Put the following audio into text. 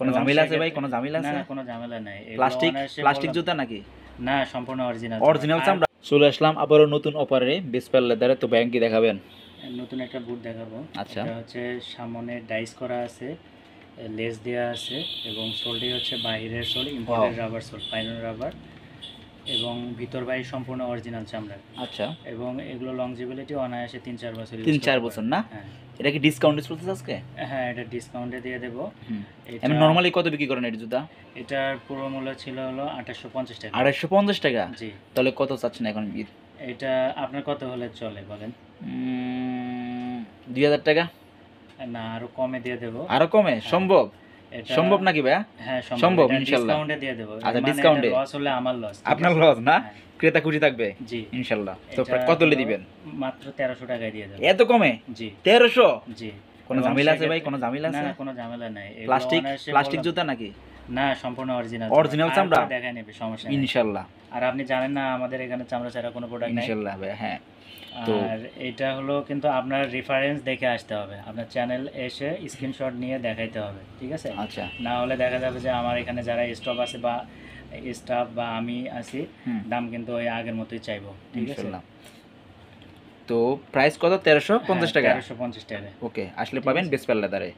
কোনো ঝামেলা আছে ভাই? কোনো ঝামেলা না আছে? না, কোনো ঝামেলা নাই। এগুলো প্লাস্টিক অনায়াসে প্লাস্টিক বললাম- জুতা নাকি? না, সম্পূর্ণ অরিজিনাল অরিজিনাল চামড়া। চলে আসলাম আবারও নতুন অফারে বেসপার লেদারে। তো ব্যাংক কি দেখাবেন? নতুন একটা বুট দেখাবো। আচ্ছা। এটা হচ্ছে সামনে ডাইস করা আছে, লেস দেওয়া আছে, এবং সোলটি হচ্ছে বাইরের sole, imported rubber sole, pylon rubber, এবং ভিতর বাইরে সম্পূর্ণ অরিজিনাল চামড়া। আচ্ছা, এবং এগুলো লংজিবিলিটি অনায়াসে 3-4 বছর 3-4 বছর না? হ্যাঁ এটা কি ডিসকাউন্টে চলতেছে আজকে? হ্যাঁ, এটা ডিসকাউন্টে দিয়ে দেবো। এটা আমি নরমালি কত বিক্রি করেন এই জুতা? এটার পুরো মূল্য ছিল হলো 2850 টাকা। 250 টাকা? জি। তাহলে কত চাচ্ছেন এখন? এটা আপনার কত হলে চলে বলেন? 2000 টাকা? না, আরো কমে দিয়ে দেবো। আরো কমে সম্ভব? এটা সম্ভব নাকি ভাইয়া? হ্যাঁ সম্ভব, এটা ইনশাল্লাহ। ডিসকাউন্টে দিয়ে দেবো। আচ্ছা, মানে ডিসকাউন্টে? লস হলে আমার লস। আপনার লস না? হ্যাঁ। ক্রেতা খুশি থাকবে জি। ইনশাল্লাহ। তো এটা কত হলে হলো দিবেন? মাত্র 1300 টাকায় দিয়ে দেবো। এত কমে? জি 1300? জি। কোনো এবং ঝামেলা আছে ভাই? সেক্ষেত্রে- কোনো ঝামেলা না আছে? না, কোনো ঝামেলা নাই। এগুলো প্লাস্টিক অনায়াসে প্লাস্টিক বললাম- জুতা নাকি? না, সম্পূর্ণ অরিজিনাল Original চামড়া? দেখাই নেবে, সমস্যা নেই। ইনশাল্লাহ আর আপনি জানেন না আমাদের এখানে চামড়া ছাড়া কোনো প্রোডাক্ট নাই। ইনশাল্লাহ ভাই। হ্যাঁ, তো আর এটা হলো কিন্তু আপনার রেফারেন্স দেখে আসতে হবে, আপনার চ্যানেল এসে স্ক্রিনশট নিয়ে দেখাইতে হবে, ঠিক আছে? আচ্ছা। না হলে দেখা যাবে যে আমার এখানে যারা স্টক আছে বা স্টাফ বা আমি আছি, দাম কিন্তু ওই আগের মতোই চাইবো, ঠিক আছে? ইনশাল্লাহ। তো প্রাইস কত? 1350 টাকা? 1350 টাকা। ওকে, আসলে পাবেন বেসপার লেদারে।